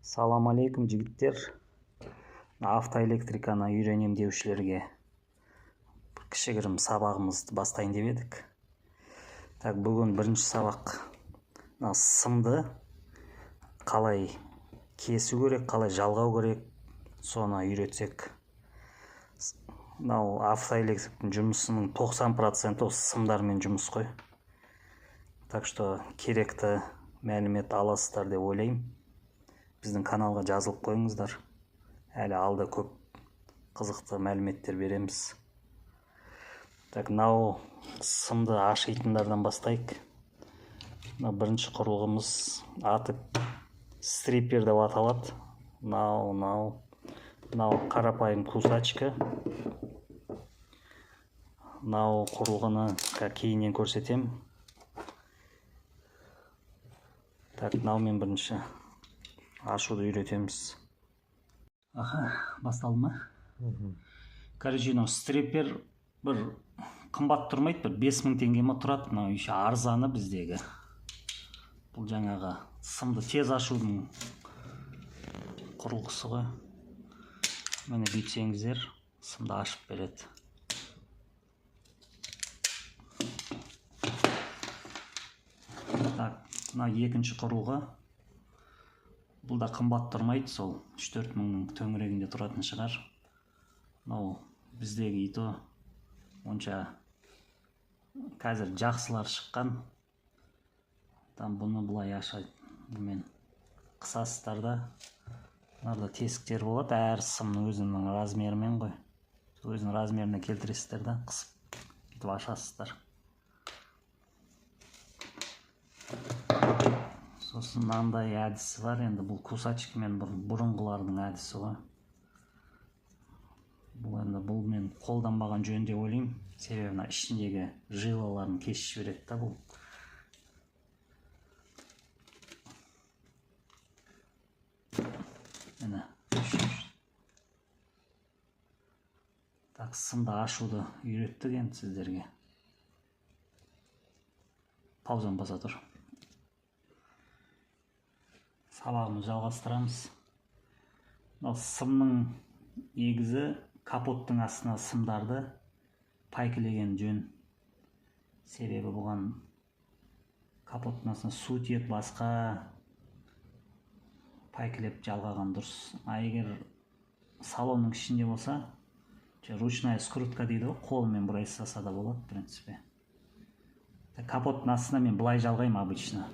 Салам алейкум жігіттер. Автоэлектриканы үйренем деушілерге кішігірім сабағымызды бастайын деп едік. Бүгін бірінші сабақ сымды қалай кесу керек, қалай жалғау керек, соны үйретсек. Автоэлектриктің жұмысының 90% осы сымдармен жұмыс қой. Так что керекті мәлімет аласыздар деп ойлаймын. Біздің каналға жазылып қойыңыздар. Әлі алда көп қызықты мәліметтер береміз. Мынау сымды ашитындардан бастайық. Бірінші құрылғымыз аты стриппер деп аталады. Мынау қарапайым кусачка. Мынау құрылғыны кейіннен көрсетем. Мынаумен бірінші ашуды үйретеміз. Басталды ма? Стриппер бір қымбат тұрмайды, бір 5000 теңге ме тұрады. Мынау еще арзаны біздегі. Бұл жаңағы сымды тез ашудың құрылғысы ғой. Мені бүйтсеңіздер, сымды ашып береді. Мына екінші құрылғы. Бұл да қымбат тұрмайды, сол 3-4 мыңның төңірегінде тұратын шығар. Біздегі ито онша қазір жақсылар шыққан. Бұны бұлай ашайды. Бұмен қысасыздар да. Бұларда тесіктер болады, әр сымның өзінің размерімен ғой. Өзінің размеріне келтіресіздер да, қысып кетіп ашасыздар. Сосын мынандай әдісі бар, енді бұл кусачкамен бұрынғылардың әдісі ғой. Бұл мен қолданбаған жөн деп ойлаймын. Себебі ішіндегі жилаларын кесіп жібереді да бұл. Міне. Сымды ашуды үйреттік енді сіздерге. Паузаны баса тұр. Сабағымызды жалғастырамыз. Сымның негізі капоттың астына сымдарды пайкілеген жөн. Себебі бұған капоттың астына су тиеді, басқа пайкілеп жалғаған дұрыс. Егер салонның ішінде болса, ручная скрутка дейді ғой, қолымен бұрай саса да болады, в принципе. Капоттың астына мен бұлай жалғаймын обычно.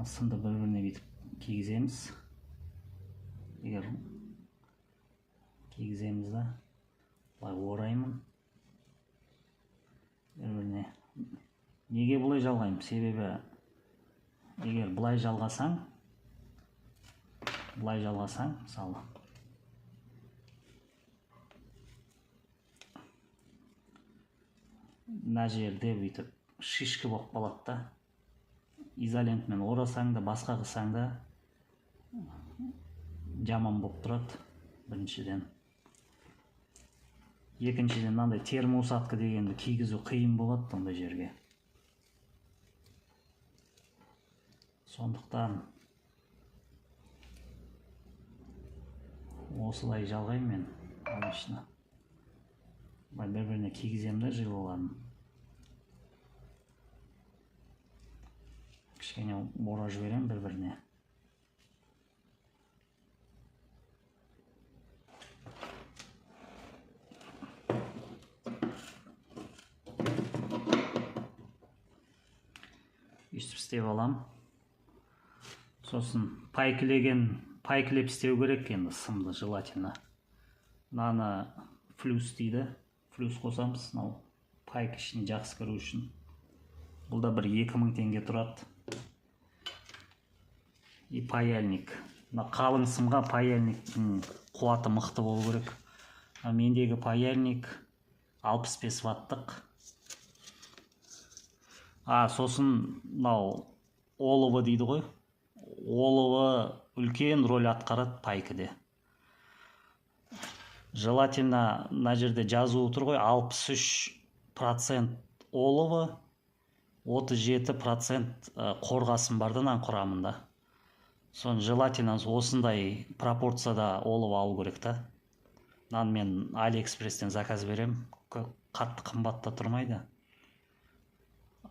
Сымды бір-біріне бетіп кигіземіз. Егер кигіземіз да, бұлай ораймын. Бір-біріне. Неге бұлай жалғаймын? Себебі, егер бұлай жалғасаң, мысалы, мына жерде бүйтіп шишкі болып қалады да. Изолентмен орасаң да, басқа қысаң да жаман болып тұрады, біріншіден. Екіншіден, мынандай термоусадка дегенді кигізу қиын болады ондай жерге. Сондықтан осылай жалғаймын мен обычно. Бір-біріне кигізем да жилаларын. Кішкене ора жіберем бір-біріне. Үстіп істеп алам. Сосын пайкілеп істеу керек енді сымды желательно. Мынаны флюс дейді. Флюс қосамыз, пайк ішіне жақсы кіру үшін. Бұл да бір 2000 теңге тұрады. И паяльник. Қалың сымға паяльниктің қуаты мықты болу керек. Мендегі паяльник 65 ваттық. Сосын оловы дейді ғой. Оловы үлкен рөл атқарады пайкіде. Желательно мына жерде жазуы тұр ғой, 63% оловы, 37% қорғасын барды нан құрамында. соны желательно осындай пропорцияда олов алу керек та. Мынаны мен Алиэкспресстен заказ берем, қатты қымбатта тұрмайды.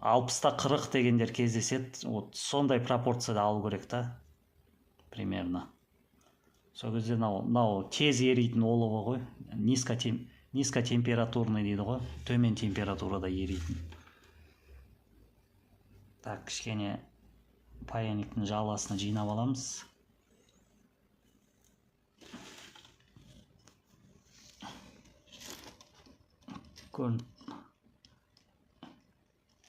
60-та 40 дегендер кездеседі, вот сондай пропорцияда алу керек та, примерно. Сол кезде мынау тез еритін оловы ғой, низкотемпературный дейді ғой, төмен температурада еритін. Так, кішкене паяльниктің жалғасына жинап аламыз.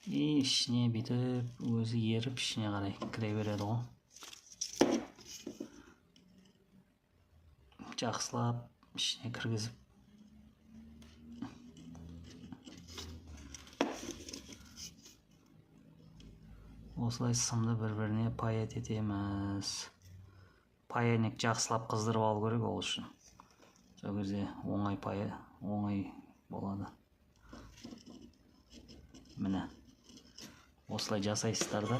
И ішіне бүйтіп өзі еріп ішіне қарай кіре береді ғой. Жақсылап ішіне кіргізіп. Осылай сымды бір-біріне паят етеміз. Паяльник жақсылап қыздырып алу керек ол үшін. Сол кезде оңай болады. Міне. Осылай жасайсыздар да.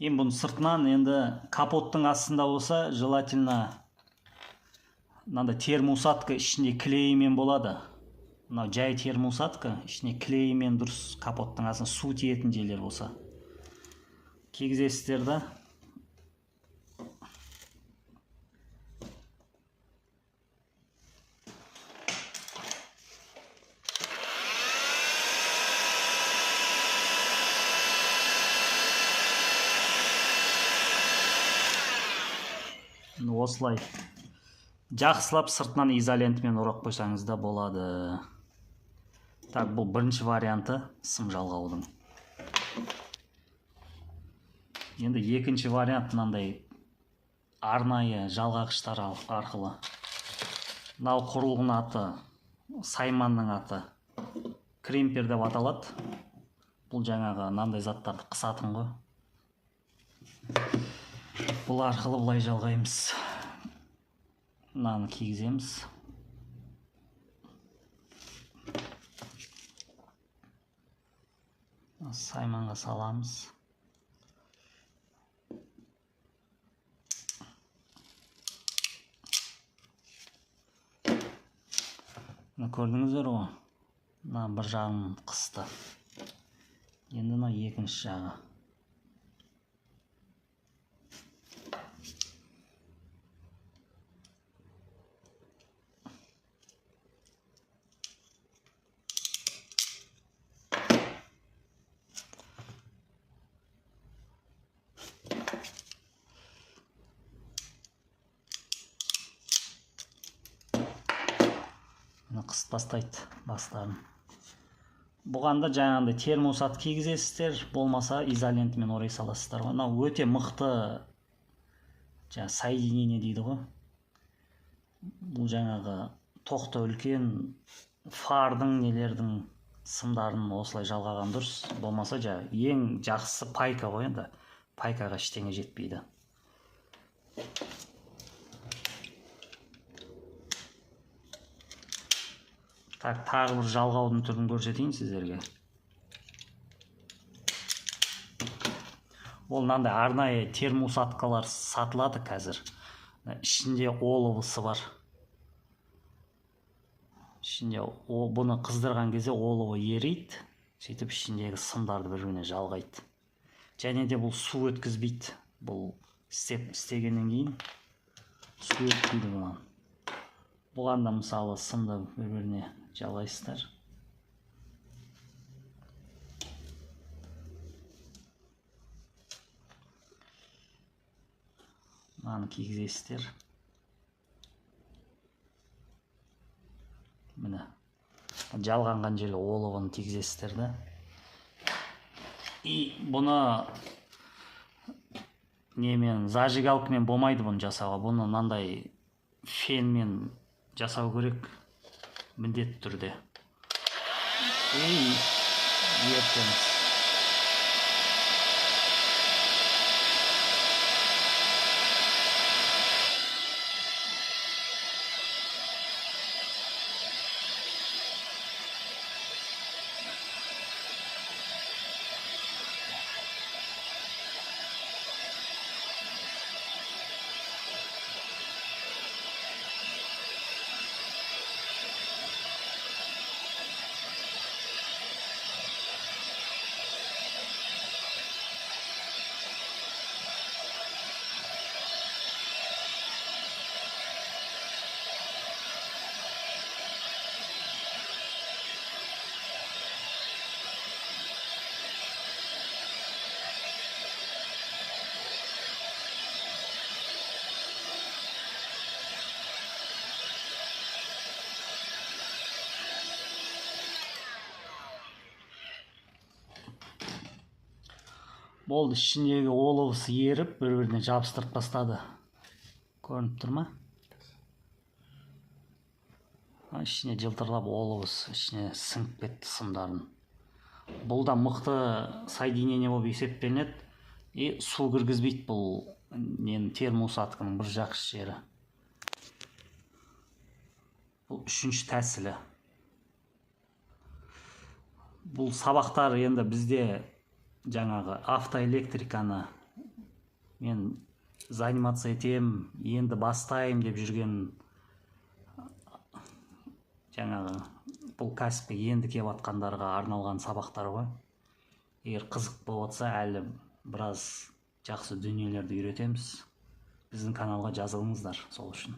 Енді бұны сыртынан, енді капоттың астында болса, желательно мынандай термоусадка ішінде клеймен болады. Мынау жай термоусадка ішіне клеймен дұрыс капоттың астына су тиетін жерлер болса. Кигізесіздер да. Осылай жақсылап сыртынан изолентмен орап қойсаңыз да болады. Так, бұл бірінші варианты сым жалғаудың. Енді екінші вариант мынандай арнайы жалғағыштар арқылы. Мынау құрылғының аты, сайманның аты кремпер деп аталады. Бұл жаңағы мынандай заттарды қысатын ғой. Бұл арқылы былай жалғаймыз. Мынаны кигіземіз. Сайманға саламыз. Көрдіңіздер ғой? Мына бір жағын қысты. Енді мына екінші жағы. Қысып бастайды бастарын. Бұғанда жаңағындай термоусат кигізесіздер, болмаса изолентмен орай саласыздар ғой. Мынау өте мықты соединение дейді ғой. Бұл жаңағы тоқты үлкен фардың нелердің сымдарын осылай жалғаған дұрыс. Болмаса ең жақсысы пайка ғой енді. Пайкаға ештеңе жетпейді. Так, тағы бір жалғаудың түрін көрсетейін сіздерге. Ол мынандай арнайы термоусадкалар сатылады қазір. Ішінде оловысы бар. Ішінде бұны қыздырған кезде оловы ерейді, сөйтіп ішіндегі сымдарды бір-біріне жалғайды. Және де бұл су өткізбейді. Бұл істегеннен кейін су өтпейді бұнан. Бұғанда мысалы сымды бір-біріне жалғайсыздар. Мынаны кигізесіздер. Міне. Жалғанған жерге оловын тигізесіздер да. И бұны немен зажигалкамен болмайды бұны жасауға. Бұны мынандай фенмен жасау керек. Міндетті түрде. Ертеңіз. Болды, ішіндегі оловысы еріп, бір-біріне жабыстырып тастады. Көрініп тұр ма? Ішіне жылтырлап оловыс, ішіне сіңіп кетті сымдарын. Бұл да мықты соединение болып есептелінеді. Су кіргізбейді бұл термоусадканың бір жақсы жері. Бұл үшінші тәсілі. Бұл сабақтар енді бізде жаңағы автоэлектриканы мен заниматься етем, енді бастайым деп жүрген жаңағы бұл кәсіпке енді келіп жатқандарға арналған сабақтар ғой. Егер қызық болып жатса, әлі біраз жақсы дүниелерді үйретеміз. Біздің каналға жазылыңыздар сол үшін.